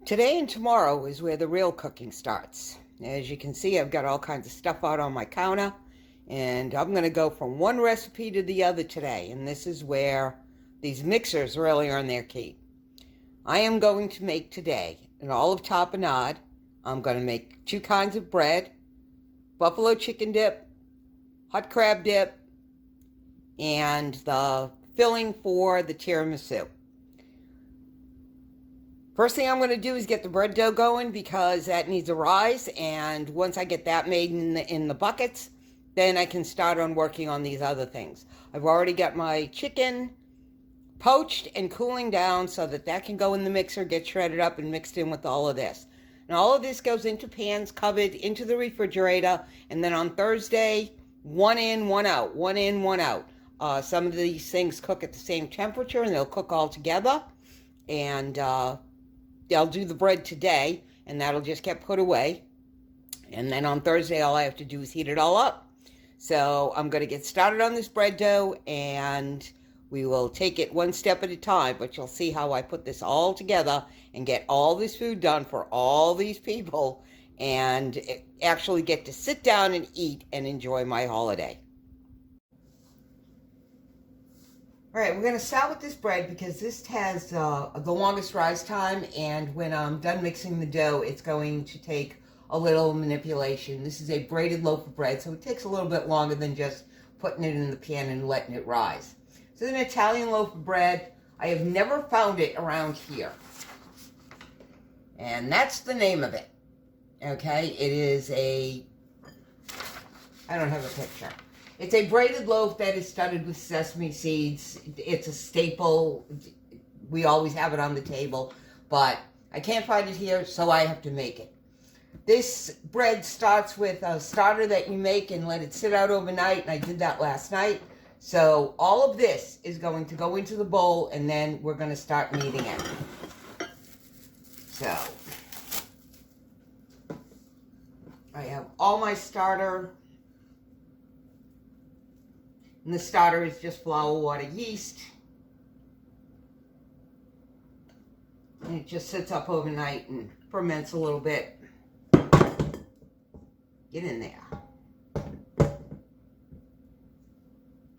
Today and tomorrow is where the real cooking starts. As you can see, I've got all kinds of stuff out on my counter, and I'm going to go from one recipe to the other today, and this is where these mixers really earn their keep. I am going to make today an olive tapenade. I'm going to make 2 kinds of bread, buffalo chicken dip, hot crab dip, and the filling for the tiramisu. First thing I'm going to do is get the bread dough going because that needs a rise, and once I get that made in the buckets, then I can start on working on these other things. I've already got my chicken poached and cooling down so that can go in the mixer, get shredded up and mixed in with all of this. And all of this goes into pans covered into the refrigerator, and then on Thursday, 1 in, 1 out, 1 in, 1 out. Some of these things cook at the same temperature and they'll cook all together, and I'll do the bread today, and that'll just get put away. And then on Thursday, all I have to do is heat it all up. So I'm going to get started on this bread dough, and we will take it one step at a time. But you'll see how I put this all together and get all this food done for all these people and actually get to sit down and eat and enjoy my holiday. All right, we're going to start with this bread because this has the longest rise time, and when I'm done mixing the dough, it's going to take a little manipulation. This is a braided loaf of bread, so it takes a little bit longer than just putting it in the pan and letting it rise. So it's an Italian loaf of bread. I have never found it around here, and that's the name of it. Okay, it is I don't have a picture. It's a braided loaf that is studded with sesame seeds. It's a staple. We always have it on the table, but I can't find it here, so I have to make it. This bread starts with a starter that you make and let it sit out overnight, and I did that last night. So all of this is going to go into the bowl, and then we're going to start kneading it. So I have all my starter. And the starter is just flour, water, yeast. And it just sits up overnight and ferments a little bit. Get in there.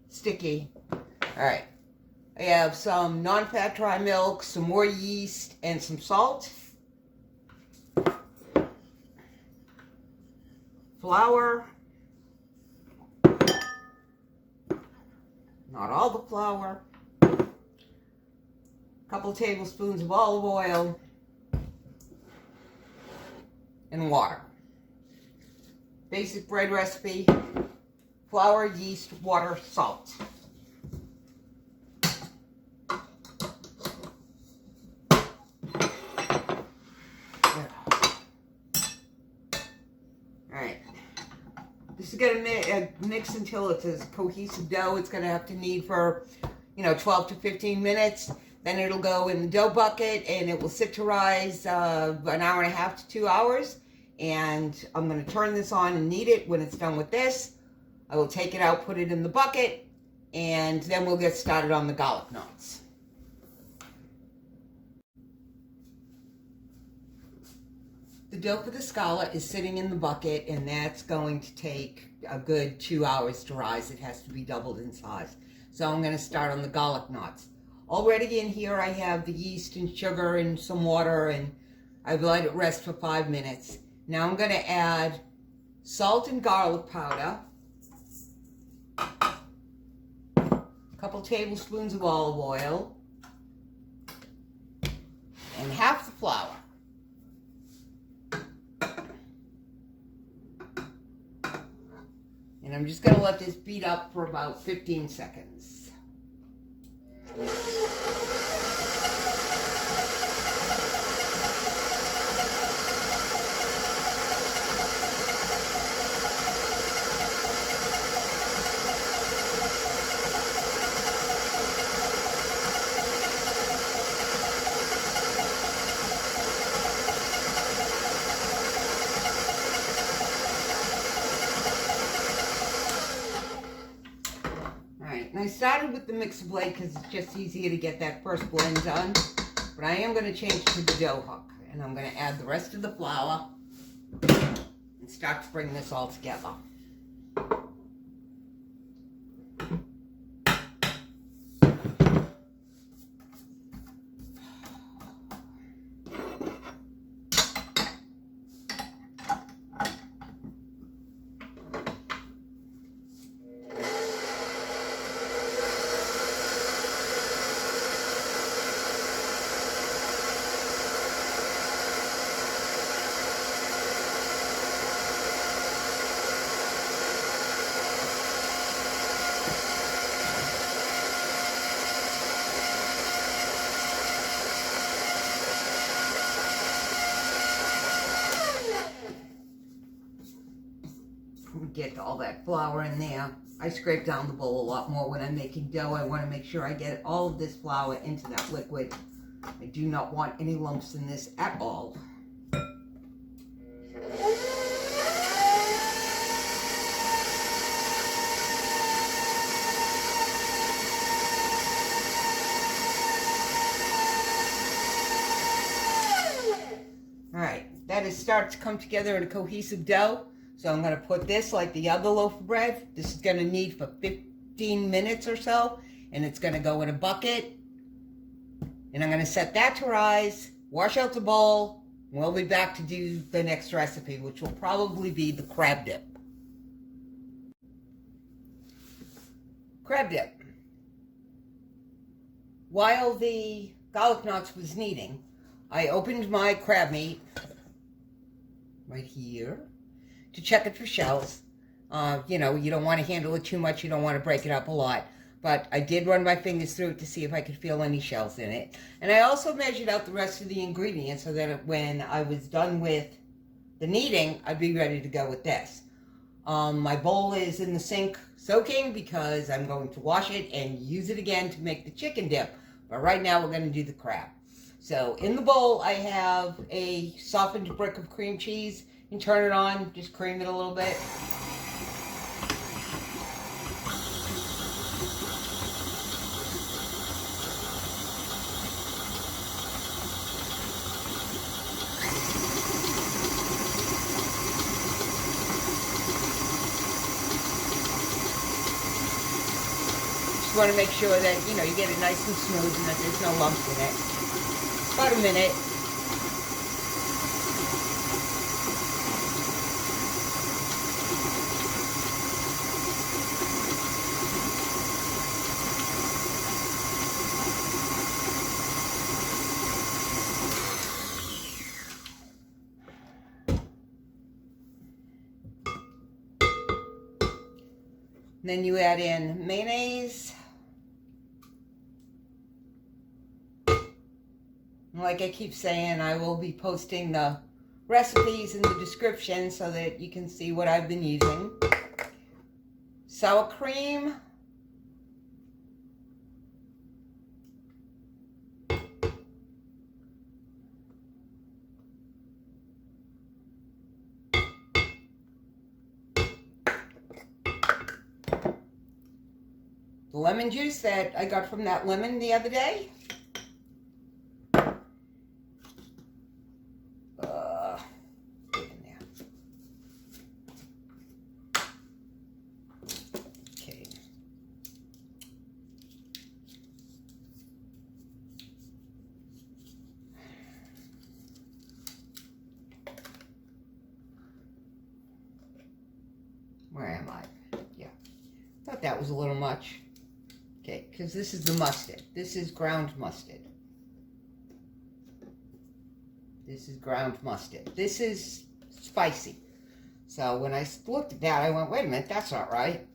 Sticky. All right. I have some non-fat dry milk, some more yeast, and some salt. Flour. Not all the flour. A couple tablespoons of olive oil. And water. Basic bread recipe. Flour, yeast, water, salt. This is going to mix until it's a cohesive dough. It's going to have to knead for, 12 to 15 minutes. Then it'll go in the dough bucket, and it will sit to rise an hour and a half to 2 hours. And I'm going to turn this on and knead it. When it's done with this, I will take it out, put it in the bucket, and then we'll get started on the garlic knots. The dough for the scala is sitting in the bucket, and that's going to take a good 2 hours to rise. It has to be doubled in size. So I'm going to start on the garlic knots. Already in here I have the yeast and sugar and some water, and I've let it rest for 5 minutes. Now I'm going to add salt and garlic powder, a couple tablespoons of olive oil, and half the flour. And I'm just going to let this beat up for about 15 seconds. And I started with the mixer blade because it's just easier to get that first blend done. But I am going to change to the dough hook. and I'm going to add the rest of the flour and start to bring this all together. Get all that flour in there. I scrape down the bowl a lot more when I'm making dough. I want to make sure I get all of this flour into that liquid. I do not want any lumps in this at all. Alright, that is starting to come together in a cohesive dough. So I'm going to put this like the other loaf of bread. This is going to knead for 15 minutes or so. And it's going to go in a bucket. And I'm going to set that to rise, wash out the bowl. And we'll be back to do the next recipe, which will probably be the crab dip. Crab dip. While the garlic knots was kneading, I opened my crab meat right here to check it for shells. You know, you don't want to handle it too much. You don't want to break it up a lot. But I did run my fingers through it to see if I could feel any shells in it. And I also measured out the rest of the ingredients so that when I was done with the kneading, I'd be ready to go with this. My bowl is in the sink soaking because I'm going to wash it and use it again to make the chicken dip. But right now we're going to do the crab. So in the bowl I have a softened brick of cream cheese. And turn it on, just cream it a little bit. Just want to make sure that, you know, you get it nice and smooth and that there's no lumps in it. About a minute. Then you add in mayonnaise. Like I keep saying, I will be posting the recipes in the description so that you can see what I've been using. Sour cream. The lemon juice that I got from that lemon the other day. Get in there. Okay. Where am I? Yeah. Thought that was a little much. Okay, because this is the mustard. This is ground mustard. This is ground mustard. This is spicy. So when I looked at that, I went, wait a minute, that's not right.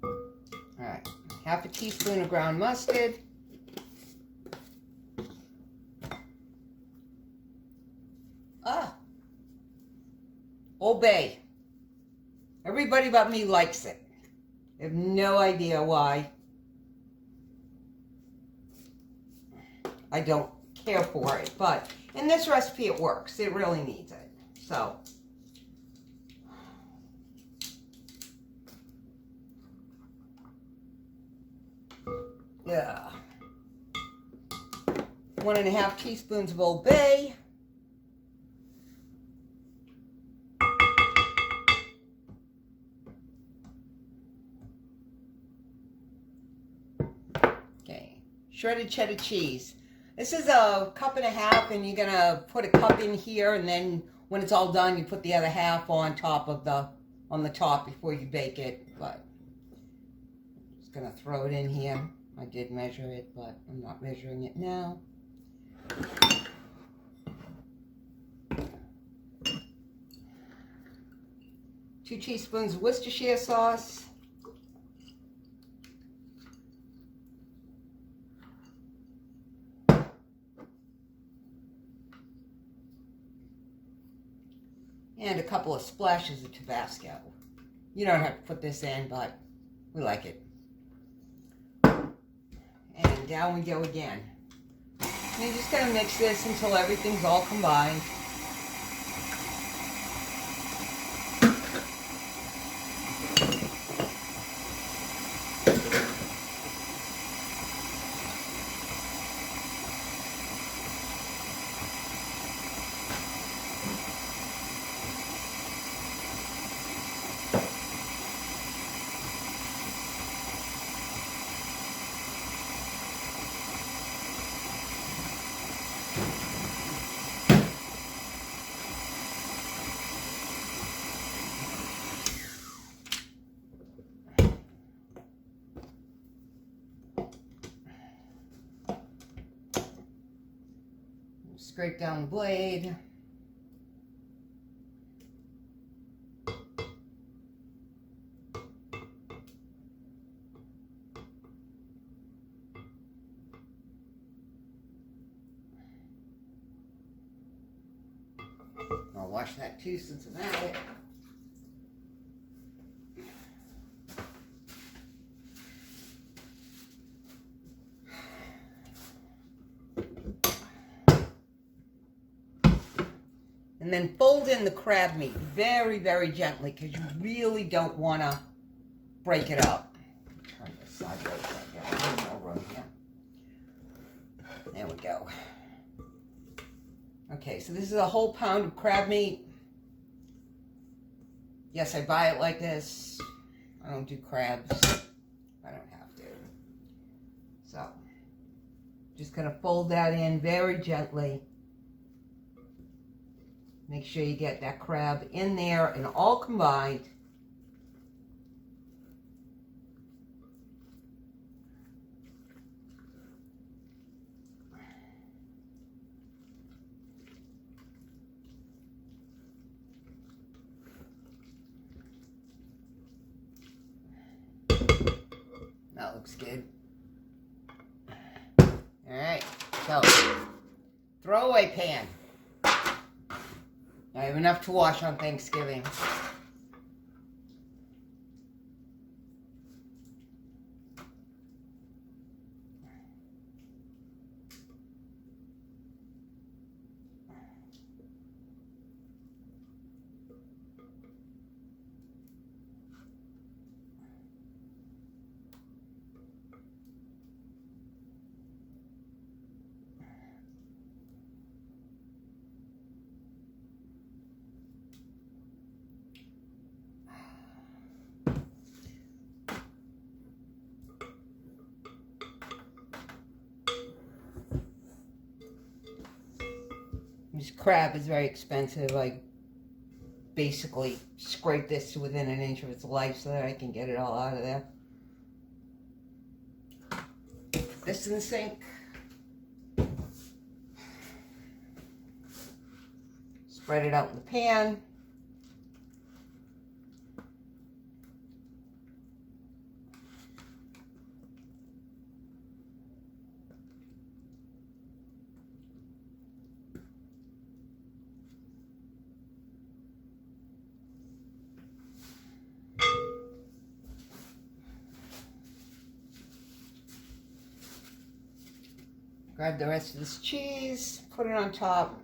All right, half a teaspoon of ground mustard. Old Bay. Everybody but me likes it. I have no idea why. I don't care for it, but in this recipe it works. It really needs it. So, Yeah. 1.5 teaspoons of Old Bay. Okay. Shredded cheddar cheese. This is a 1.5 cups, and you're gonna put a cup in here, and then when it's all done, you put the other half on top of on the top before you bake it. But I'm just gonna throw it in here. I did measure it, but I'm not measuring it now. 2 teaspoons of Worcestershire sauce. And a couple of splashes of Tabasco. You don't have to put this in, but we like it. And down we go again. And you're just going to mix this until everything's all combined. Scrape down the blade. I'll wash that too since I'm at it. And then fold in the crab meat very, very gently because you really don't want to break it up. Turn this sideways like that. There's no room here. There we go. Okay, so this is a whole pound of crab meat. Yes, I buy it like this. I don't do crabs. I don't have to. So, just going to fold that in very gently. Make sure you get that crab in there and all combined. That looks good. All right, so throwaway pan. I have enough to wash on Thanksgiving. This crab is very expensive. I basically scrape this to within 1 inch of its life so that I can get it all out of there. Put this in the sink. Spread it out in the pan. Grab the rest of this cheese, put it on top.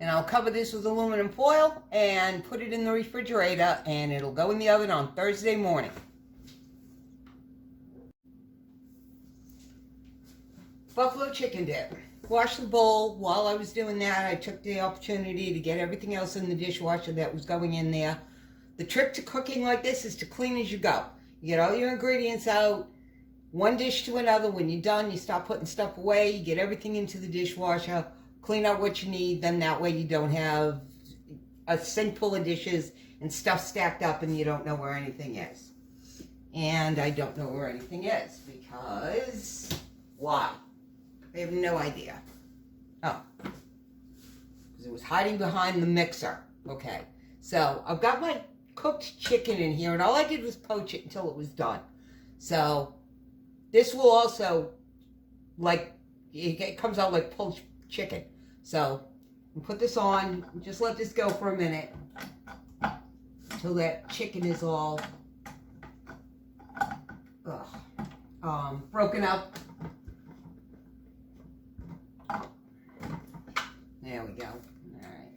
And I'll cover this with aluminum foil and put it in the refrigerator, and it'll go in the oven on Thursday morning. Buffalo chicken dip. Wash the bowl. While I was doing that, I took the opportunity to get everything else in the dishwasher that was going in there. The trick to cooking like this is to clean as you go. You get all your ingredients out, one dish to another. When you're done, you start putting stuff away. You get everything into the dishwasher, clean out what you need. Then that way you don't have a sink full of dishes and stuff stacked up and you don't know where anything is. And I don't know where anything is because why? I have no idea. Oh, because it was hiding behind the mixer. Okay, so I've got my cooked chicken in here, and all I did was poach it until it was done. So this will also, like, it comes out like poached chicken. So I'll put this on, just let this go for a minute until that chicken is all broken up. There we go. All right.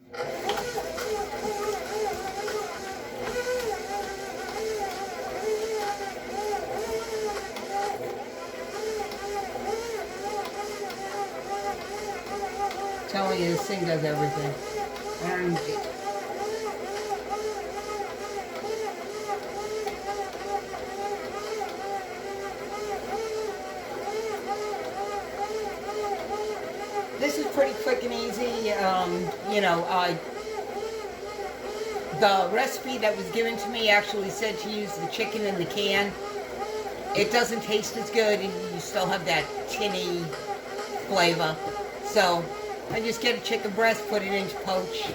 Telling you, this thing does everything. This is pretty quick and easy. The recipe that was given to me actually said to use the chicken in the can. It doesn't taste as good, and you still have that tinny flavor. So I just get a chicken breast, put it into poach.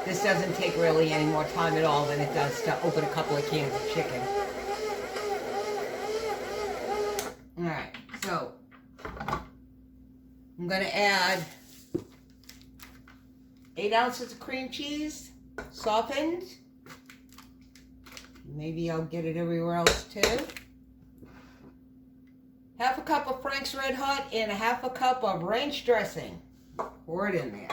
This doesn't take really any more time at all than it does to open a couple of cans of chicken. Alright, so I'm going to add 8 ounces of cream cheese, softened. Maybe I'll get it everywhere else too. Half a cup of Frank's Red Hot and a half a cup of ranch dressing. Pour it in there.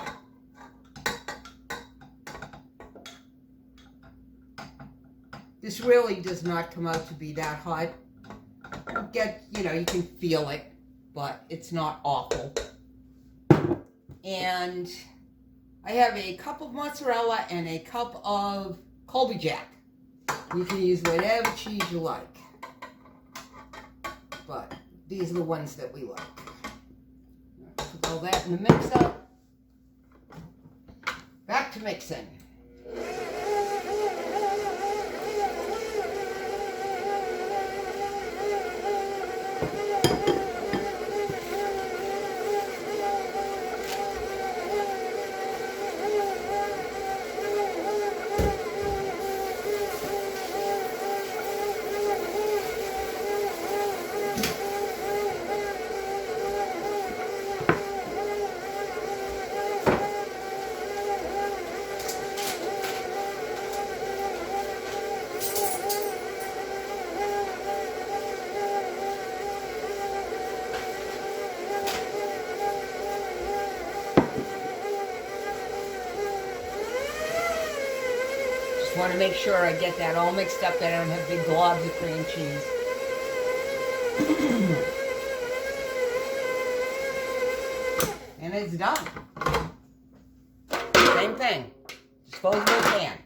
This really does not come out to be that hot. You can feel it, but it's not awful. And I have a cup of mozzarella and a cup of Colby Jack. You can use whatever cheese you like, but these are the ones that we like. Put all that in the mixer. Back to mixing. Want to make sure I get that all mixed up, that I don't have big globs of cream cheese. And it's done. Same thing. Disposable pan.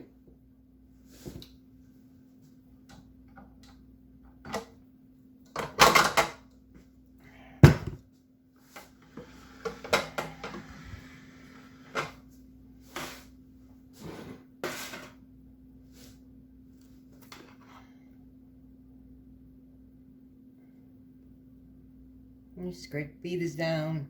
Scrape beaters down.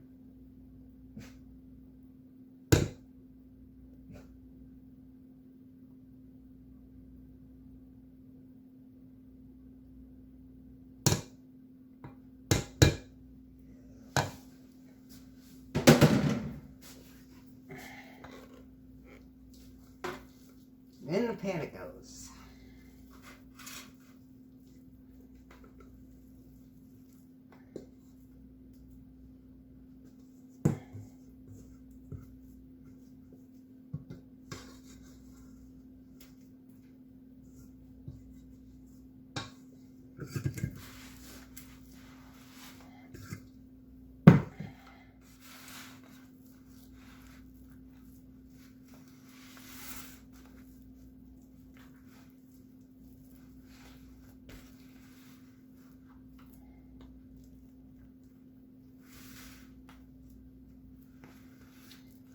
In the pan it goes.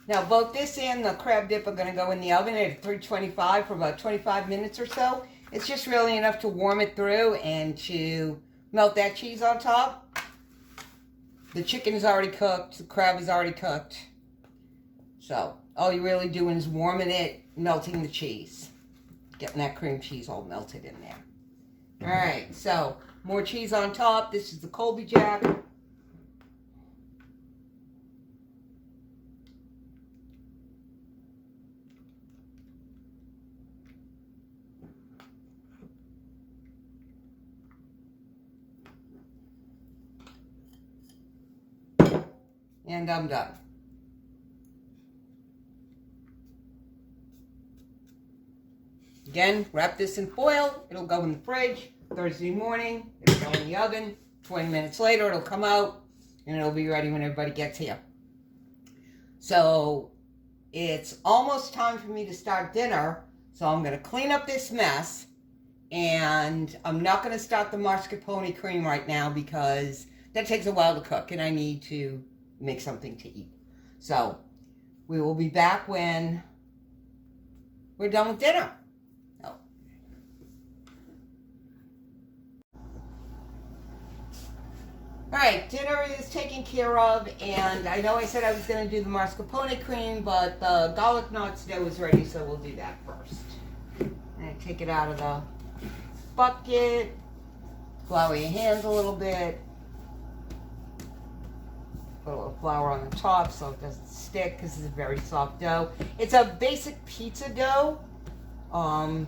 Now, both this and the crab dip are going to go in the oven at 325 for about 25 minutes or so. It's just really enough to warm it through and to melt that cheese on top. The chicken is already cooked. The crab is already cooked. So, all you're really doing is warming it, melting the cheese. Getting that cream cheese all melted in there. Alright, so, more cheese on top. This is the Colby Jack. And I'm done. Again, wrap this in foil. It'll go in the fridge Thursday morning. It'll go in the oven. 20 minutes later, it'll come out. And it'll be ready when everybody gets here. So, it's almost time for me to start dinner. So, I'm going to clean up this mess. And I'm not going to start the mascarpone cream right now because that takes a while to cook. And I need to make something to eat. So, we will be back when we're done with dinner. Oh. Alright, dinner is taken care of, and I know I said I was going to do the mascarpone cream, but the garlic knots dough is ready, so we'll do that first. And take it out of the bucket, flour your hands a little bit. Put a little flour on the top so it doesn't stick because it's a very soft dough. It's a basic pizza dough. And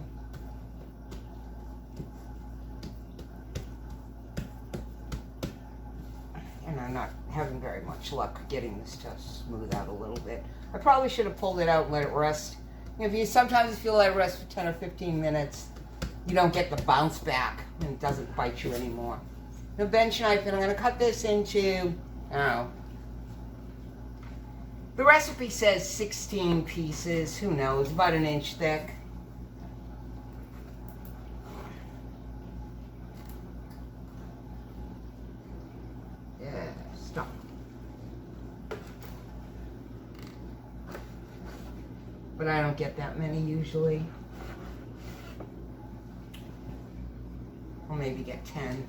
I'm not having very much luck getting this to smooth out a little bit. I probably should have pulled it out and let it rest. If you sometimes feel let it rest for 10 or 15 minutes, you don't get the bounce back and it doesn't bite you anymore. The bench knife, and I'm going to cut this into, I don't know. The recipe says 16 pieces. Who knows? About an inch thick. Yeah, stop. But I don't get that many usually. I'll maybe get 10.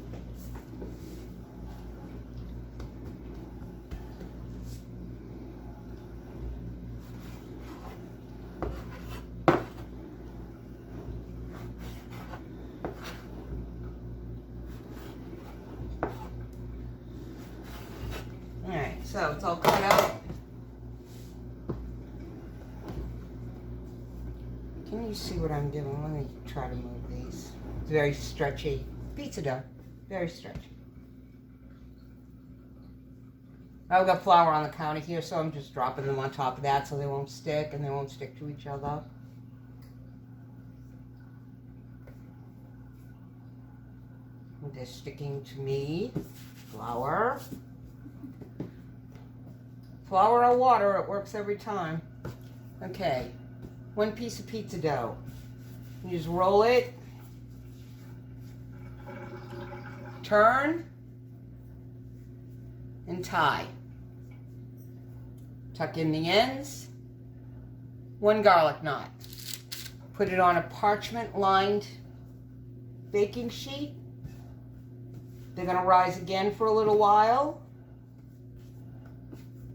So it's all cut out. Can you see what I'm doing? Let me try to move these. It's very stretchy. Pizza dough. Very stretchy. I've got flour on the counter here, so I'm just dropping them on top of that so they won't stick and they won't stick to each other. And they're sticking to me. Flour. Flour or water, it works every time. Okay, 1 piece of pizza dough. You just roll it, turn, and tie. Tuck in the ends, 1 garlic knot. Put it on a parchment-lined baking sheet. They're going to rise again for a little while.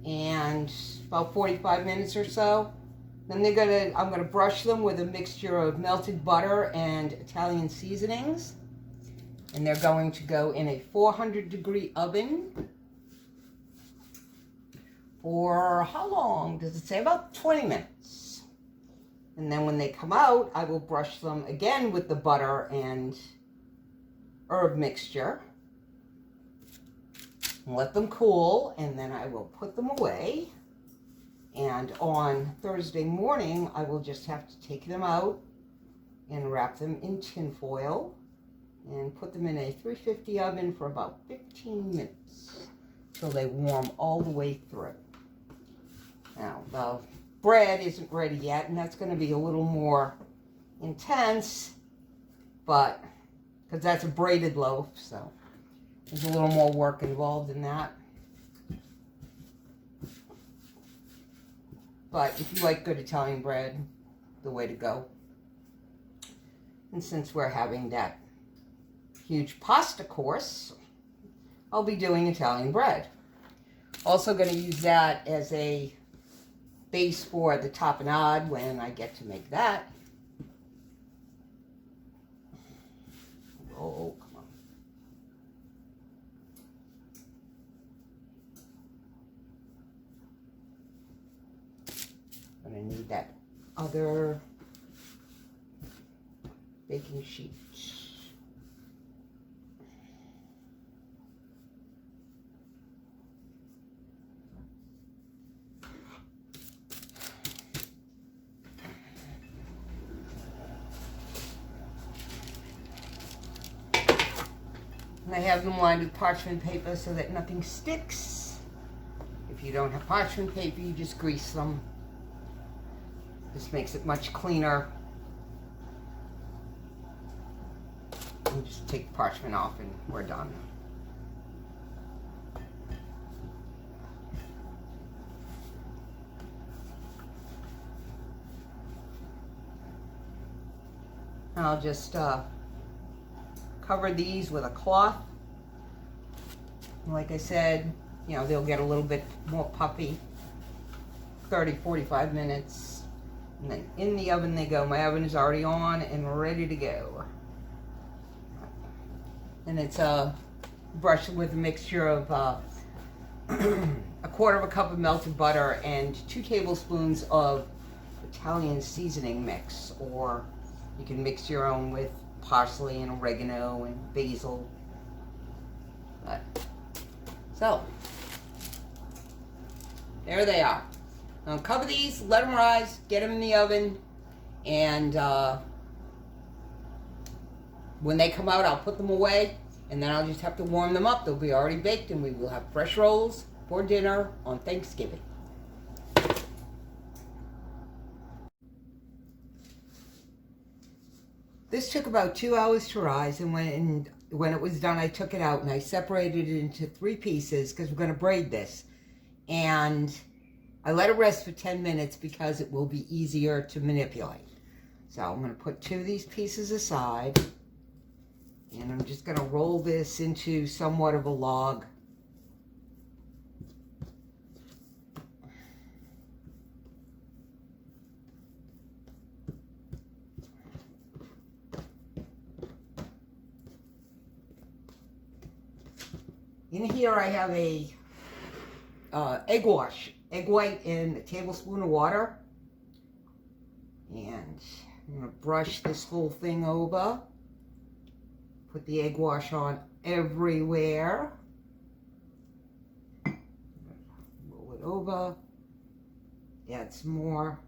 And about 45 minutes or so. Then I'm gonna brush them with a mixture of melted butter and Italian seasonings. And they're going to go in a 400-degree oven for how long does it say? About 20 minutes. And then when they come out, I will brush them again with the butter and herb mixture. Let them cool, and then I will put them away. And on Thursday morning, I will just have to take them out and wrap them in tin foil and put them in a 350 oven for about 15 minutes till they warm all the way through. Now, the bread isn't ready yet, and that's going to be a little more intense, but because that's a braided loaf, so there's a little more work involved in that. But if you like good Italian bread, the way to go. And since we're having that huge pasta course, I'll be doing Italian bread. Also going to use that as a base for the tapenade when I get to make that. Oh, come on. And I need that other baking sheet. And I have them lined with parchment paper so that nothing sticks. If you don't have parchment paper, you just grease them. This makes it much cleaner. And just take the parchment off and we're done. And I'll just cover these with a cloth. And like I said, you know, they'll get a little bit more puffy. 30, 45 minutes. And then in the oven they go. My oven is already on and ready to go. And it's brushed with a mixture of a quarter of a cup of melted butter and 2 tablespoons of Italian seasoning mix, or you can mix your own with parsley and oregano and basil. So, there they are. Now cover these, let them rise, get them in the oven, and when they come out, I'll put them away, and then I'll just have to warm them up. They'll be already baked, and we will have fresh rolls for dinner on Thanksgiving. This took about 2 hours to rise, and when it was done, I took it out and I separated it into 3 pieces because we're going to braid this. And I let it rest for 10 minutes because it will be easier to manipulate. So I'm going to put 2 of these pieces aside, and I'm just going to roll this into somewhat of a log. In here I have a egg white in a tablespoon of water. And I'm going to brush this whole thing over. Put the egg wash on everywhere. Roll it over. Add some more.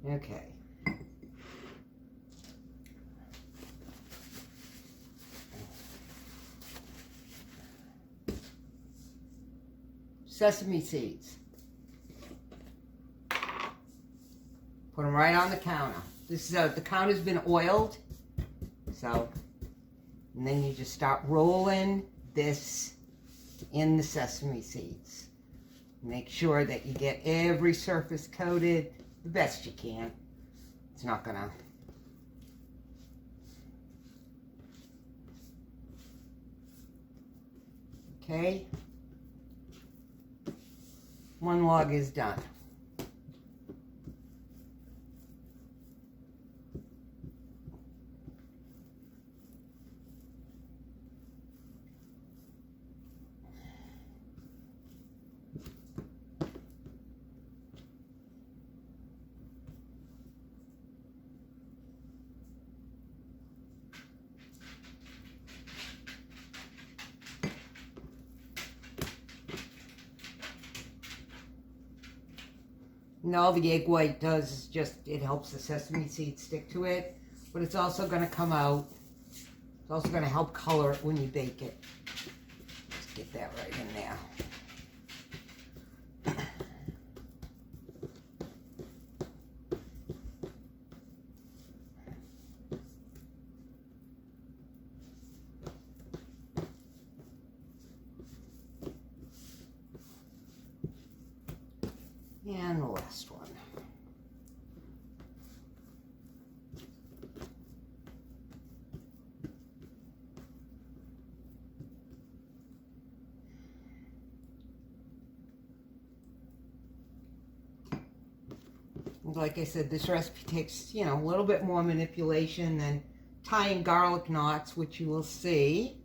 Okay. Sesame seeds. Put them right on the counter. This is the counter's been oiled, so, and then you just start rolling this in the sesame seeds. Make sure that you get every surface coated the best you can. It's not gonna. Okay. 1 log is done. And all the egg white does is just, it helps the sesame seeds stick to it, but it's also going to come out, it's also going to help color it when you bake it. Let's get that right in there. And the last one. Like I said, this recipe takes, a little bit more manipulation than tying garlic knots, which you will see.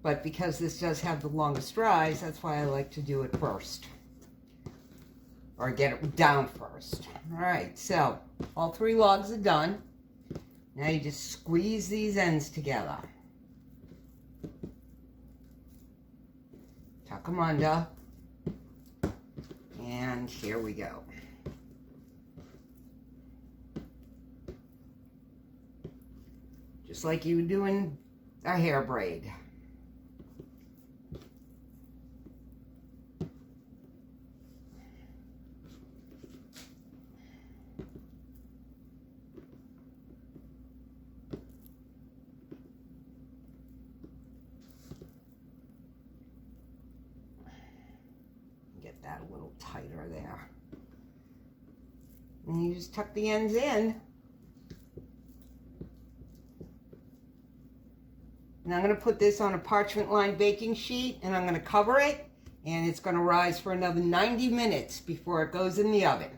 But because this does have the longest rise, that's why I like to do it first. Or get it down first. All right, so all 3 logs are done. Now you just squeeze these ends together. Tuck them under. And here we go. Just like you would do in a hair braid. Get that a little tighter there. And you just tuck the ends in. And I'm going to put this on a parchment lined baking sheet and I'm going to cover it, and it's going to rise for another 90 minutes before it goes in the oven.